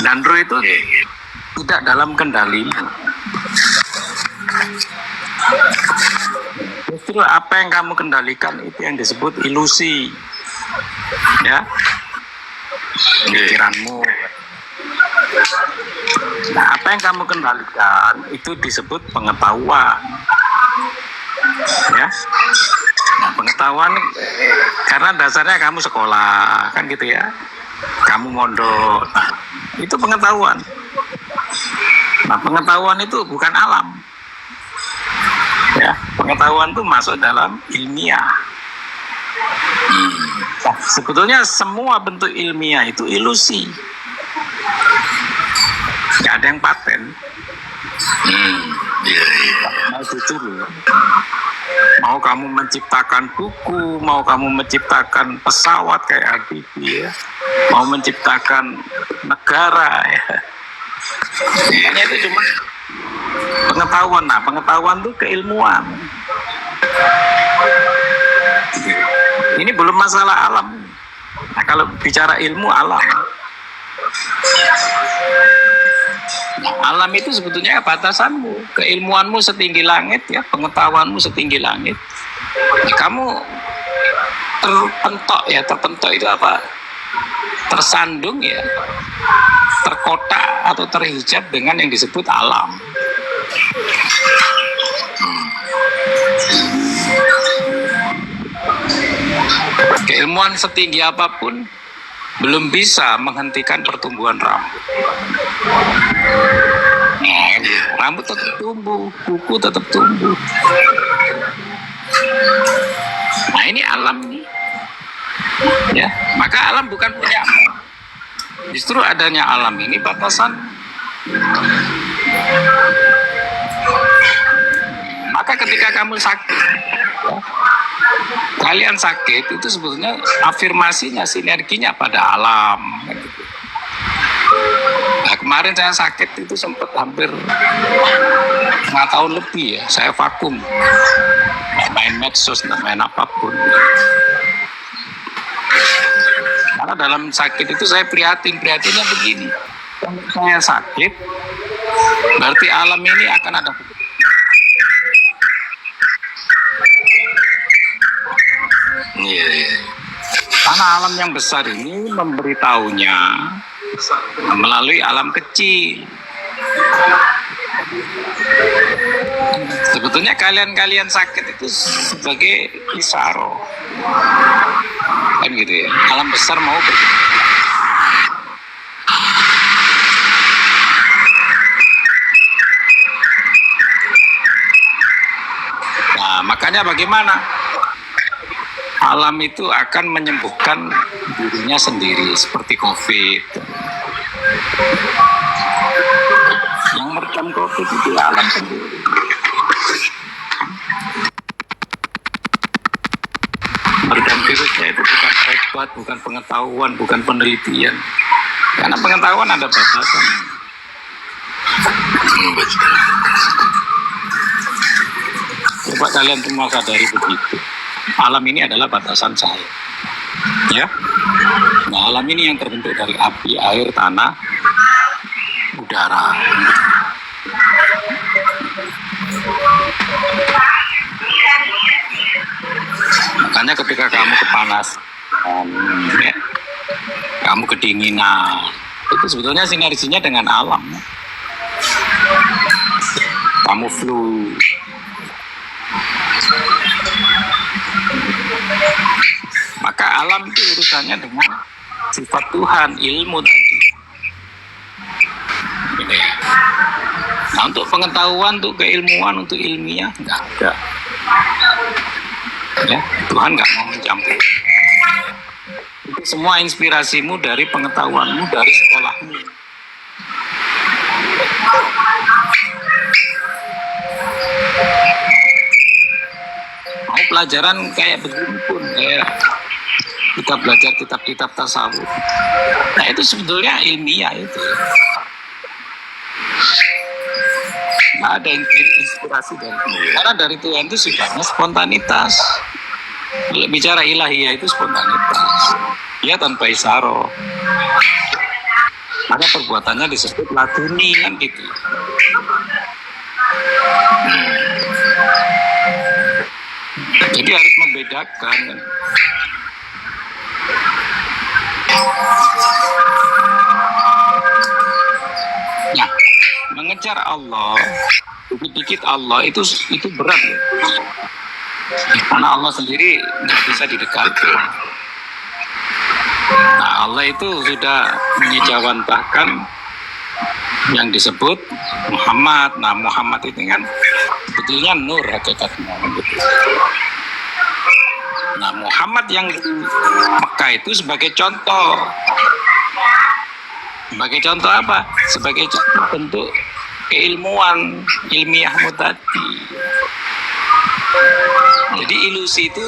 Dan roh itu tidak dalam kendalimu. Justru apa yang kamu kendalikan itu yang disebut ilusi, ya, pikiranmu. Nah, apa yang kamu kendalikan itu disebut pengetahuan, ya. Nah, pengetahuan karena dasarnya kamu sekolah, kan gitu ya. Kamu mondok, nah, itu pengetahuan. Nah, pengetahuan itu bukan alam. Ya, pengetahuan itu masuk dalam ilmiah. Nah, sebetulnya semua bentuk ilmiah itu ilusi. Nggak ada yang paten. Mau jujur ya. Mau kamu menciptakan buku, mau kamu menciptakan pesawat kayak Habibie ya, mau menciptakan negara ya. Hanya itu cuma pengetahuan. Nah, pengetahuan itu keilmuan. Ini belum masalah alam. Nah, kalau bicara ilmu alam, nah, alam itu sebetulnya batasanmu, keilmuanmu setinggi langit ya, pengetahuanmu setinggi langit. Nah, kamu terpentok itu apa? Tersandung ya, terkotak atau terhijab dengan yang disebut alam. Keilmuan setinggi apapun belum bisa menghentikan pertumbuhan rambut. Nah, rambut tetap tumbuh, kuku tetap tumbuh. Nah, ini alam nih. Ya, maka alam bukan punya. Justru adanya alam ini batasan. Maka ketika kamu sakit, ya, kalian sakit itu sebetulnya afirmasinya, sinerginya pada alam. Nah, kemarin saya sakit itu sempat hampir 5 tahun lebih ya, saya vakum, nggak main medsos, nggak main apapun. Karena dalam sakit itu saya prihatinnya begini, kalau saya sakit, berarti alam ini akan ada. Karena alam yang besar ini memberitahunya melalui alam kecil. Sebetulnya kalian sakit itu sebagai isyarat, kan gitu ya. Alam besar mau begitu. Nah, makanya bagaimana? Alam itu akan menyembuhkan dirinya sendiri, seperti COVID. Yang meredam COVID itu alam sendiri. Meredam virusnya itu bukan obat, bukan pengetahuan, bukan penelitian. Karena pengetahuan ada batasan. Coba kalian semua sadari begitu. Alam ini adalah batasan saya, ya. Nah, alam ini yang terbentuk dari api, air, tanah, udara. Makanya ketika kamu kepanasan, ya, kamu kedinginan, itu sebetulnya sinerginya dengan alam. Kamu flu. Maka alam itu urusannya dengan sifat Tuhan, ilmu tadi. Nah, untuk pengetahuan, untuk keilmuan, untuk ilmiah, enggak ada. Ya, Tuhan enggak mau mencampur. Itu semua inspirasimu dari pengetahuanmu, dari sekolahmu. Mau pelajaran kayak begini pun, kayak kita belajar kitab-kitab tasawuf. Nah, itu sebetulnya ilmiah itu. Nggak ada inspirasi dari Tuhan. Karena dari Tuhan itu sifatnya spontanitas. Bicara ilahiyah itu spontanitas. Ya, tanpa isyarat. maka perbuatannya disebut laduni kan gitu. Jadi harus membedakan. Nah, mengejar Allah, dikit-dikit Allah itu berat loh. Karena Allah sendiri nggak bisa didekati. Nah, Allah itu sudah menyejawantahkan yang disebut Muhammad. Nah, Muhammad itu kan sebetulnya nur hakikatnya gitu. Nah, Muhammad yang di Mekah itu sebagai contoh. Sebagai contoh apa? Sebagai contoh bentuk keilmuan ilmiahmu tadi. Jadi ilusi itu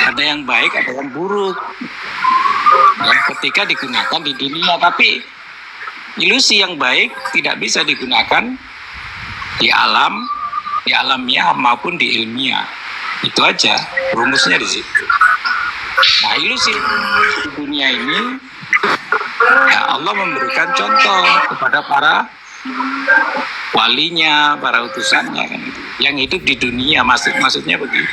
ada yang baik, ada yang buruk. Yang ketika digunakan di dunia, tapi ilusi yang baik tidak bisa digunakan di alamiah maupun di ilmiah. Itu aja rumusnya di situ. Nah, ilusi di dunia ini ya Allah memberikan contoh kepada para walinya, para utusannya kan gitu. Yang hidup di dunia, maksudnya begitu.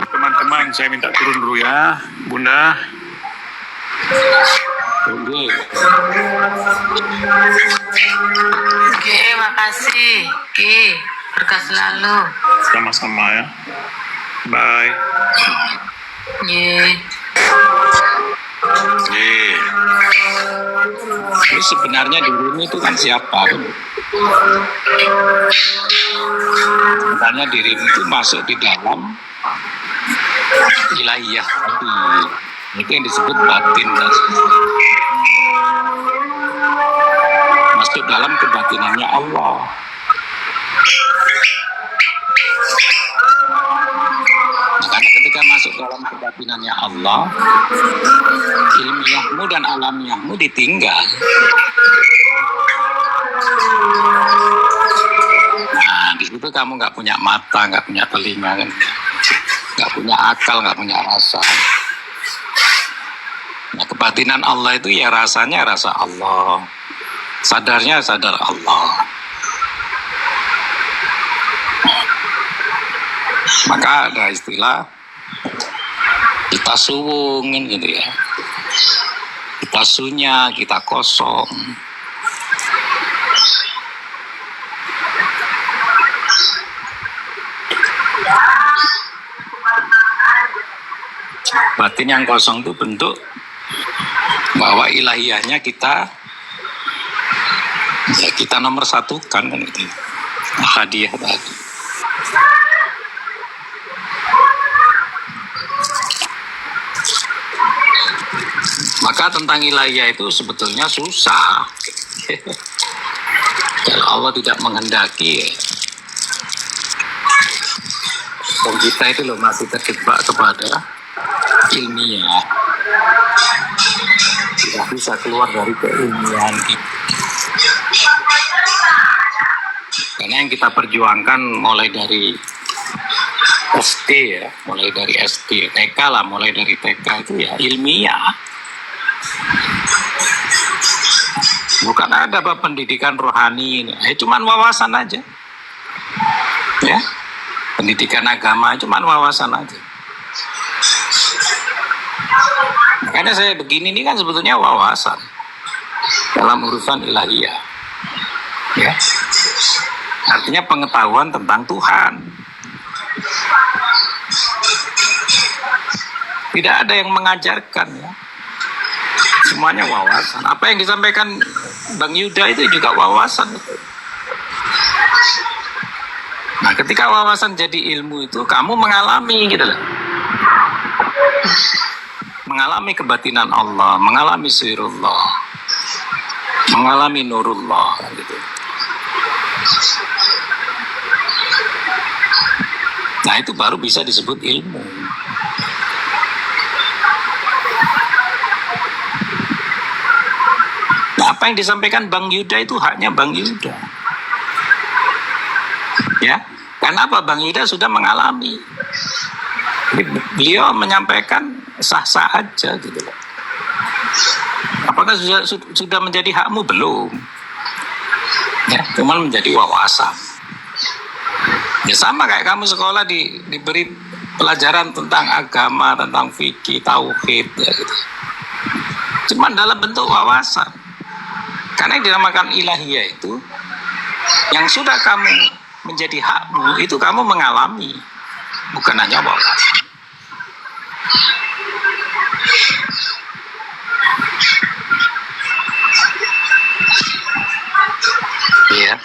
Teman-teman, saya minta turun dulu ya, Bunda. Tunggu. Oke, makasih. Oke, berkah selalu. Sama-sama ya. Bye. Ye. Jadi sebenarnya dirimu itu kan siapa? Sebenarnya dirimu itu masuk di dalam ilahiyah tadi. Itu yang disebut batin tadi. Masuk dalam kebatinannya Allah. Makanya ketika masuk dalam kebatinannya Allah, ilmiahmu dan alamiahmu ditinggal. Nah, di situ kamu nggak punya mata, nggak punya telinga, kan? Nggak punya akal, nggak punya rasa. Nah, kebatinan Allah itu ya rasanya rasa Allah, sadarnya sadar Allah. Maka ada istilah kita suwungin gitu ya, kita sunya, kita kosong. Batin yang kosong itu bentuk bahwa ilahiyahnya kita ya kita nomor satukan kan itu hadiah tadi. Maka tentang ilahiyah itu sebetulnya susah. Kalau Allah tidak menghendaki, dan kita itu loh masih terjebak kepada ilmiah, tidak bisa keluar dari keilmian kita. Karena yang kita perjuangkan mulai dari SD ya, mulai dari SD, TK lah, mulai dari TK itu ya ilmiah. Bukan ada apa pendidikan rohani ini, cuman wawasan aja. Ya, pendidikan agama cuman wawasan aja. Makanya saya begini ini kan sebetulnya wawasan dalam urusan ilahiyah. Ya. Artinya pengetahuan tentang Tuhan. Tidak ada yang mengajarkan ya. Semuanya wawasan. Apa yang disampaikan Bang Yuda itu juga wawasan. Nah, ketika wawasan jadi ilmu itu kamu mengalami gitu loh. Mengalami kebatinan Allah, mengalami sirullah, mengalami nurullah gitu. Nah, itu baru bisa disebut ilmu. Nah, apa yang disampaikan Bang Yuda itu haknya Bang Yuda. Ya, Karena apa? Bang Yuda sudah mengalami. Beliau menyampaikan sah-sah aja gitu loh. Apakah sudah menjadi hakmu? Belum. Ya, cuman menjadi wawasan. Ya sama kayak kamu sekolah diberi pelajaran tentang agama, tentang fikih, tauhid, ya gitu. Cuman dalam bentuk wawasan. Karena yang dinamakan ilahiyah itu, yang sudah kamu menjadi hakmu, itu kamu mengalami, bukan hanya wawasan. Ya,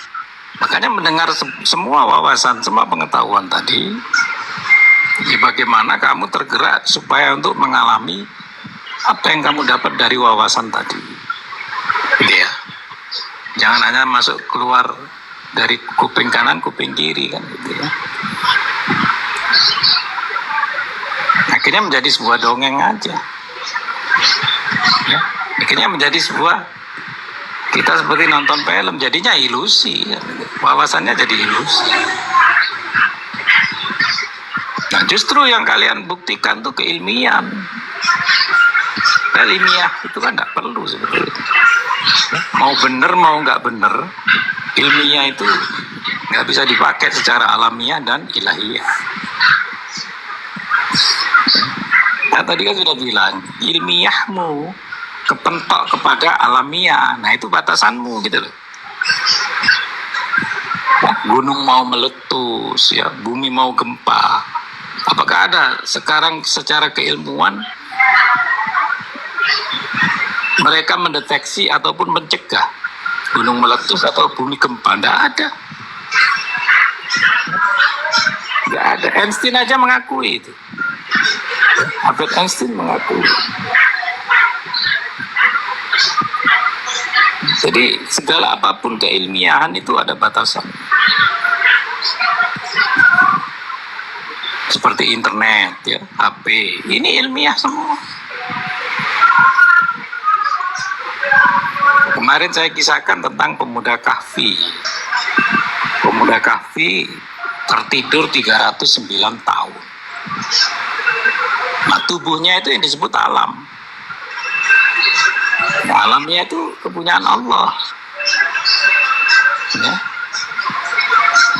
makanya mendengar semua wawasan, semua pengetahuan tadi, ya bagaimana kamu tergerak supaya untuk mengalami apa yang kamu dapat dari wawasan tadi, gitu ya. Jangan hanya masuk keluar dari kuping kanan, kuping kiri kan, gitu ya. Akhirnya menjadi sebuah dongeng aja, ya. Akhirnya menjadi sebuah, kita seperti nonton film, jadinya ilusi, ya. Wawasannya jadi ilusi. Nah justru yang kalian buktikan tuh keilmian. Ilmiah itu kan nggak perlu sebetulnya. Mau bener mau nggak bener, ilmiah itu nggak bisa dipakai secara alamiah dan ilahiyah. Nah tadi kan sudah bilang, ilmiahmu kepentok kepada alamiah. Nah itu batasanmu gitu loh. Nah, gunung mau meletus, ya, bumi mau gempa. Apakah ada sekarang secara keilmuan mereka mendeteksi ataupun mencegah gunung meletus atau bumi gempa? Tidak ada. Tidak ada. Einstein aja mengakui itu. Albert Einstein mengakui. Jadi segala apapun keilmiahan itu ada batasan. Seperti internet, ya, HP, ini ilmiah semua. Kemarin saya kisahkan tentang pemuda Kahfi. Pemuda Kahfi tertidur 309 tahun. Nah, tubuhnya itu yang disebut alam. Nah, alamnya itu kepunyaan Allah. Ya.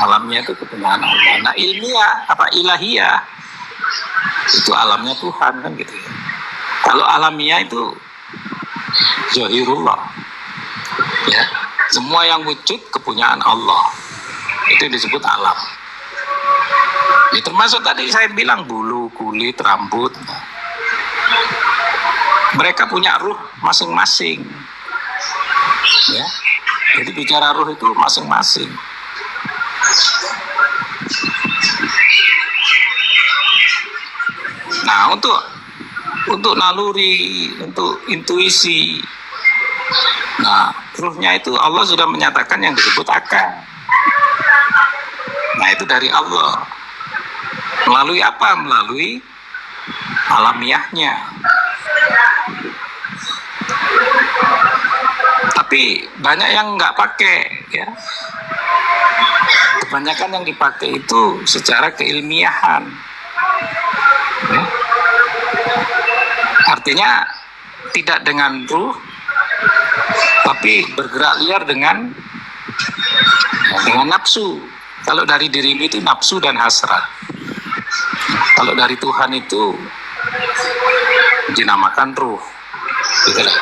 Alamnya itu kepunyaan Allah. Nah, ilmiah, apa ilahiyah, itu alamnya Tuhan kan gitu ya. Kalau alamiah itu zahirullah. Ya, semua yang wujud kepunyaan Allah. Itu disebut alam. Ya, termasuk tadi saya bilang bulu, kulit, rambut. Mereka punya ruh masing-masing. Ya. Jadi bicara ruh itu masing-masing. Nah, untuk naluri, untuk intuisi. Nah, ruhnya itu Allah sudah menyatakan yang disebut akal. Nah, itu dari Allah. Melalui apa? Melalui alamiahnya. Tapi banyak yang nggak pakai, ya. Kebanyakan yang dipakai itu secara keilmiahan. Ya. Artinya tidak dengan ruh, tapi bergerak liar dengan nafsu. Kalau dari dirimu itu nafsu dan hasrat. Kalau dari Tuhan itu dinamakan ruh. Gitu lah.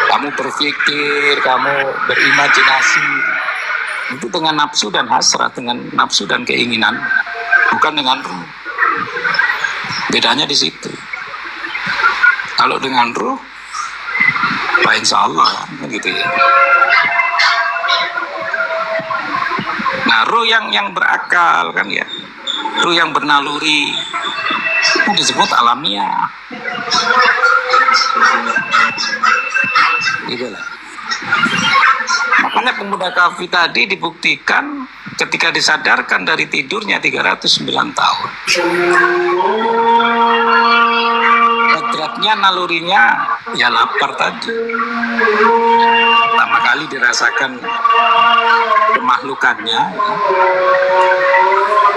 Kamu berpikir, kamu berimajinasi, itu dengan nafsu dan hasrat, dengan nafsu dan keinginan, bukan dengan ruh. Bedanya di situ. Kalau dengan ruh, Pak insya Allah, gitu ya. Nah, ruh yang berakal kan ya, ruh yang bernaluri, itu disebut alamiah. Gitu lah. Makanya pemuda Kahfi tadi dibuktikan ketika disadarkan dari tidurnya 309 tahun. Kodratnya, nalurinya ya lapar tadi. pertama kali dirasakan kemahlukannya,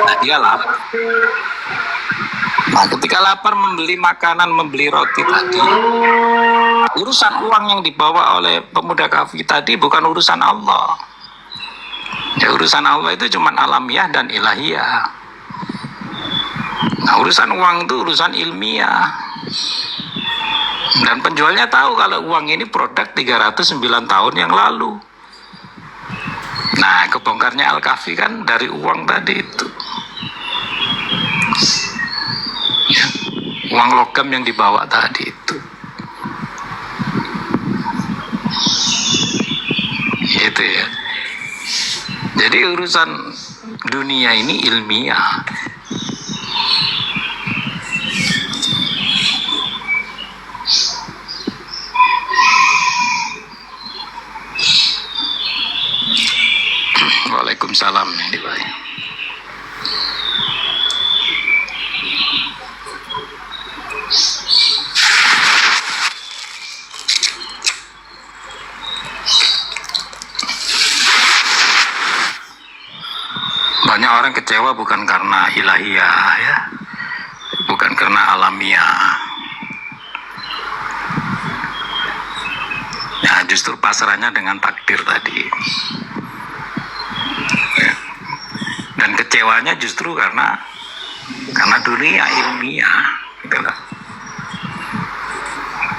nah dia lapar. Nah, ketika lapar membeli makanan, membeli roti tadi, urusan uang yang dibawa oleh pemuda kafir tadi bukan urusan Allah. Ya, urusan Allah itu cuma alamiah dan ilahiyah. Nah, urusan uang itu urusan ilmiah. Dan penjualnya tahu kalau uang ini produk 309 tahun yang lalu. Nah, kebongkarnya Al-Kahfi kan dari uang tadi itu. Ya, uang logam yang dibawa tadi itu. Gitu ya. Jadi urusan dunia ini ilmiah. Waalaikumsalam. Banyak orang kecewa bukan karena ilahiyah, ya, bukan karena alamiah. Ya, justru pasrahnya dengan takdir tadi. Ya. Dan kecewanya justru karena dunia ilmiah, gitu loh.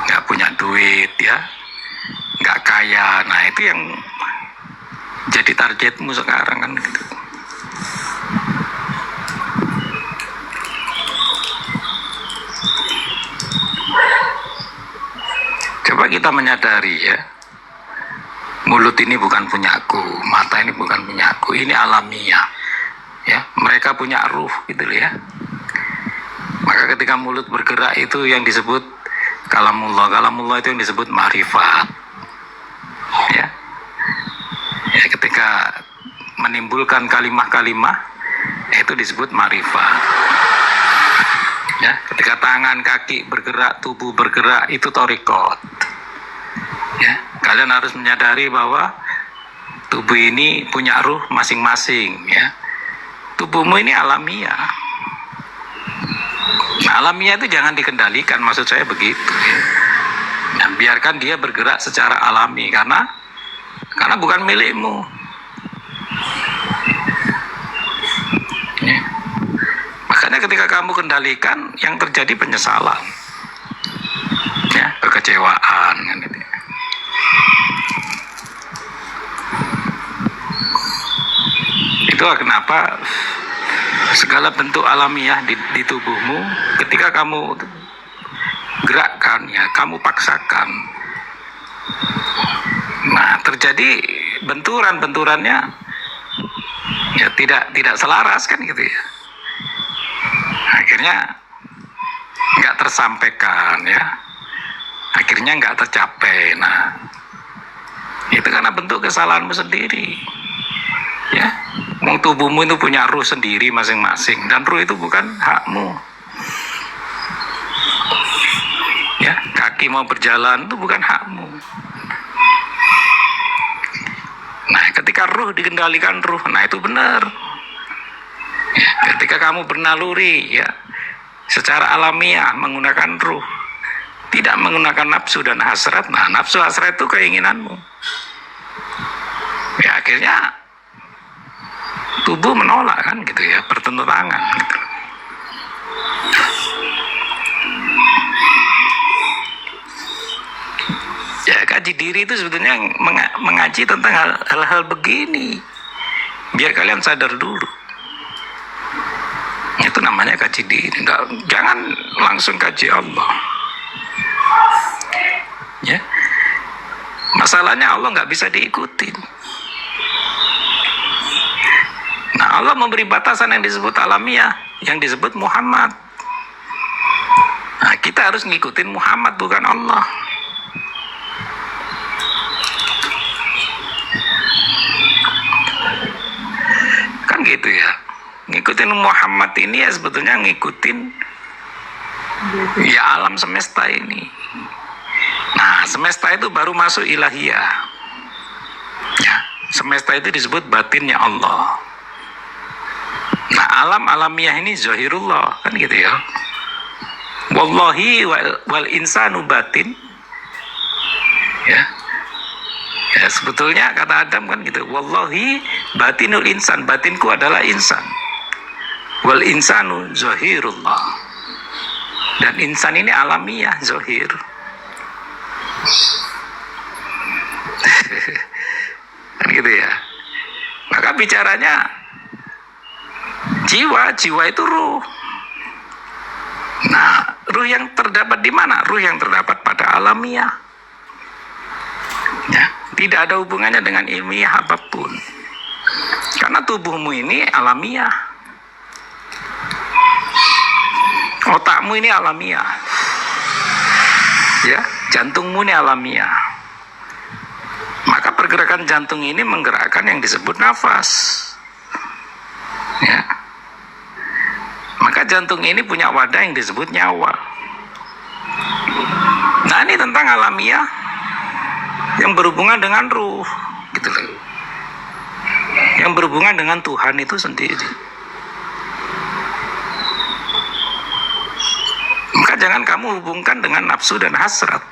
Nggak punya duit, ya, nggak kaya. Nah, itu yang jadi targetmu sekarang kan, gitu. Coba kita menyadari, ya, mulut ini bukan punyaku, mata ini bukan punyaku, ini alamiah, ya. Mereka punya ruh, gitu loh, ya. Maka ketika mulut bergerak itu yang disebut kalamullah, kalamullah itu yang disebut ma'rifat, ya. Ya, ketika menimbulkan kalimah-kalimah itu disebut ma'rifat. Ya, ketika tangan, kaki bergerak, tubuh bergerak, itu thariqat. Ya, kalian harus menyadari bahwa tubuh ini punya ruh masing-masing, ya. Tubuhmu ini alamiah. Nah, alamiah itu jangan dikendalikan, maksud saya begitu, ya. Nah, biarkan dia bergerak secara alami karena bukan milikmu. Ya. Makanya ketika kamu kendalikan, yang terjadi penyesalan, ya, kekecewaan, kan, gitu. Itulah kenapa segala bentuk alamiah di tubuhmu, ketika kamu gerakkan, ya, kamu paksakan, nah, terjadi benturannya, ya, tidak selaras, kan, gitu, ya. Akhirnya nggak tersampaikan, ya, akhirnya nggak tercapai. Nah, itu karena bentuk kesalahanmu sendiri, ya. Tubuhmu itu punya ruh sendiri masing-masing, dan ruh itu bukan hakmu, ya. Kaki mau berjalan itu bukan hakmu. Nah, ketika ruh dikendalikan ruh, nah itu benar. Ya, ketika kamu bernaluri, ya, secara alamiah menggunakan ruh, tidak menggunakan nafsu dan hasrat. Nah, nafsu hasrat itu keinginanmu. Ya, akhirnya tubuh menolak, kan, gitu, ya, bertepuk tangan, gitu. Ya, kaji diri itu sebetulnya mengaji tentang hal-hal begini, biar kalian sadar dulu. Itu namanya kaji diri. Jangan langsung kaji Allah, ya. Masalahnya Allah nggak bisa diikutin. Nah, Allah memberi batasan yang disebut alamiah, yang disebut Muhammad. Nah, kita harus ngikutin Muhammad, bukan Allah. Kan gitu, ya. Ngikutin Muhammad ini ya sebetulnya ngikutin, ya, alam semesta ini. Nah, semesta itu baru masuk ilahiyah. semesta itu disebut batinnya Allah. Nah, alam alamiah ini zahirullah, kan gitu ya. Wallahi wal insanu batin. Ya. Ya, sebetulnya kata Adam kan gitu. Wallahi batinul insan, batinku adalah insan. Wal insanu zahirullah. Dan insan ini alamiah, zahir. Kan gitu ya. Maka bicaranya jiwa itu ruh. Nah, ruh yang terdapat di mana? Ruh yang terdapat pada alamiah. Ya, tidak ada hubungannya dengan ilmiah apapun. Karena tubuhmu ini alamiah. Otakmu ini alamiah. Ya, jantungmu ini alamiah. Maka pergerakan jantung ini menggerakkan yang disebut nafas. Ya. Maka jantung ini punya wadah yang disebut nyawa. Nah, ini tentang alamiah yang berhubungan dengan ruh, gitu loh. Yang berhubungan dengan Tuhan itu sendiri. Maka jangan kamu hubungkan dengan nafsu dan hasrat.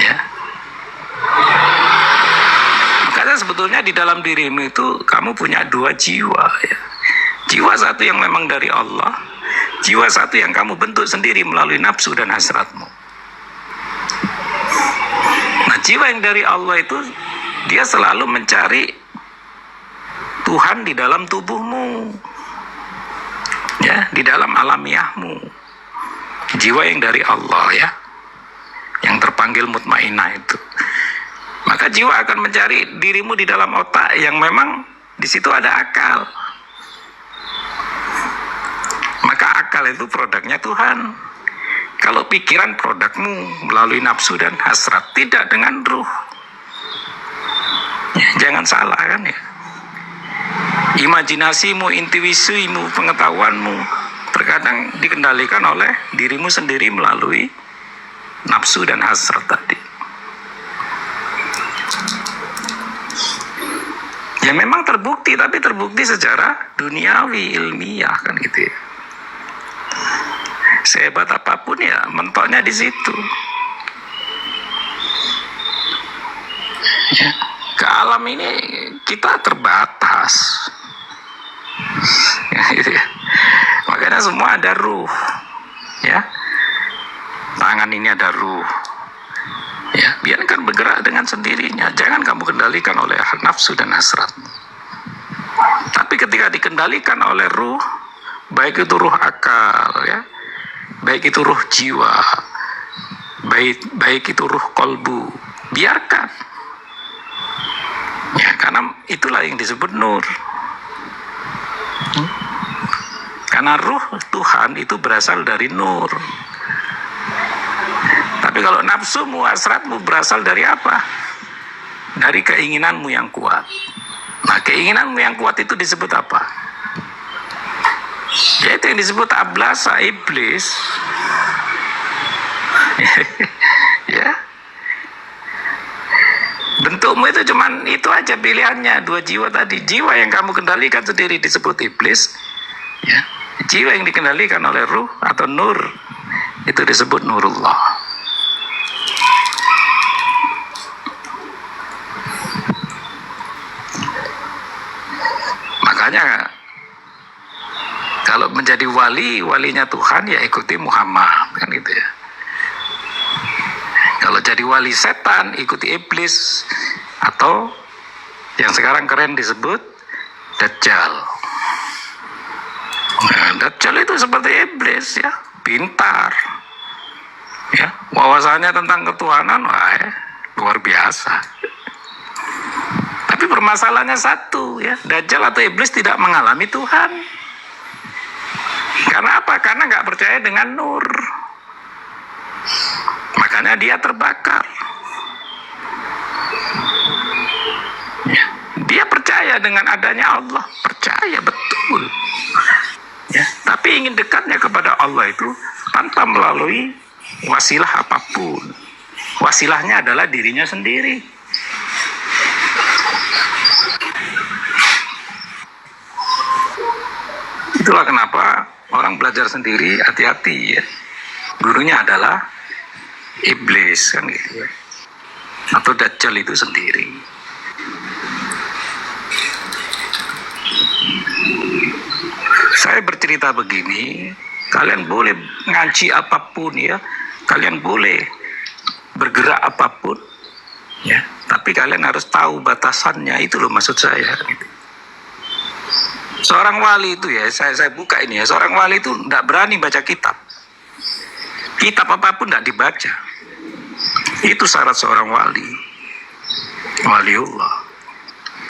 Ya. Makanya sebetulnya di dalam dirimu itu kamu punya dua jiwa, ya. Jiwa satu yang memang dari Allah, jiwa satu yang kamu bentuk sendiri melalui nafsu dan hasratmu. Nah, jiwa yang dari Allah itu dia selalu mencari Tuhan di dalam tubuhmu, ya, di dalam alamiahmu. Jiwa yang dari Allah, ya, yang terpanggil mutmainnah itu. Maka jiwa akan mencari dirimu di dalam otak yang memang di situ ada akal. Maka akal itu produknya Tuhan. Kalau pikiran produkmu melalui nafsu dan hasrat, tidak dengan ruh. Ya, jangan salah kan ya. Imajinasimu, intuisimu, pengetahuanmu terkadang dikendalikan oleh dirimu sendiri melalui nafsu dan hasrat tadi. Ya memang terbukti, tapi terbukti secara duniawi, ilmiah kan gitu ya. Sehebat apapun ya mentoknya di situ. Ya, ke alam ini kita terbatas. Ya, gitu ya. Makanya semua ada ruh. Ya. Tangan ini ada ruh. Ya, biarkan bergerak dengan sendirinya. Jangan kamu kendalikan oleh nafsu dan hasrat. Tapi ketika dikendalikan oleh ruh, baik itu ruh akal, ya, baik itu ruh jiwa, baik itu ruh kolbu, biarkan. Ya, karena itulah yang disebut nur. Karena ruh Tuhan itu berasal dari nur. Tapi kalau nafsumu, hasratmu berasal dari apa? Dari keinginanmu yang kuat. Nah, keinginanmu yang kuat itu disebut apa? Yaitu yang disebut ablasa, iblis. Ya. Bentukmu itu cuman itu aja pilihannya, dua jiwa tadi. Jiwa yang kamu kendalikan sendiri disebut iblis. Ya. Jiwa yang dikendalikan oleh ruh atau nur itu disebut nurullah. Makanya kalau menjadi walinya Tuhan ya ikuti Muhammad kan gitu ya. Kalau jadi wali setan ikuti iblis atau yang sekarang keren disebut Dajjal. Nah, Dajjal itu seperti iblis ya, pintar. Ya, wawasannya tentang ketuhanan luar biasa. Tapi permasalahannya satu ya, Dajjal atau iblis tidak mengalami Tuhan. Karena apa? Karena nggak percaya dengan nur. Makanya dia terbakar. Ya, dia percaya dengan adanya Allah, percaya betul. Ya, tapi ingin dekatnya kepada Allah itu tanpa melalui wasilah apapun. Wasilahnya adalah dirinya sendiri. Itulah kenapa orang belajar sendiri hati-hati ya. Gurunya adalah iblis kan gitu ya. Atau Dajjal itu sendiri. Saya bercerita begini, kalian boleh ngaji apapun ya, kalian boleh bergerak apapun ya, tapi kalian harus tahu batasannya, itu loh maksud saya. Seorang wali itu ya, saya buka ini ya, seorang wali itu tidak berani baca kitab. Kitab apapun tidak dibaca. Itu syarat seorang wali. Waliullah.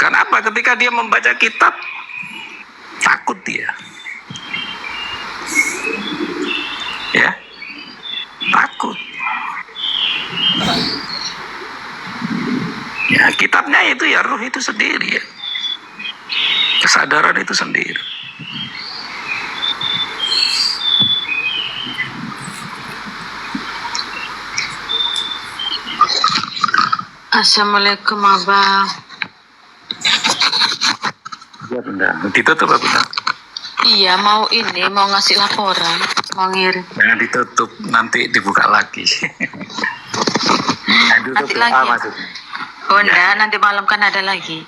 Kenapa? Ketika dia membaca kitab, takut dia. Ya, takut. Ya, kitabnya itu ya ruh itu sendiri ya. Kesadaran itu sendiri. Assalamualaikum Abang. Ya benar. Ditutup apa benar? Iya mau ngasih laporan, mau ngirim. Jangan ditutup, nanti dibuka lagi. Nanti lagi ya? Maksudnya. Oh enggak, nanti malam kan ada lagi.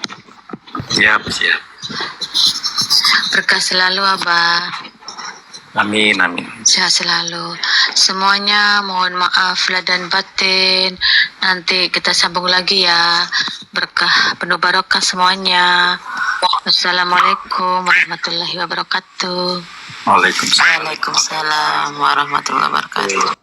Siap. Berkah selalu Abah. Amin. Sehat selalu. Semuanya mohon maaf lahir dan batin. Nanti kita sambung lagi ya. Berkah penuh barokah semuanya. Wassalamualaikum warahmatullahi wabarakatuh. Waalaikumsalam. Waalaikumsalam warahmatullahi wabarakatuh.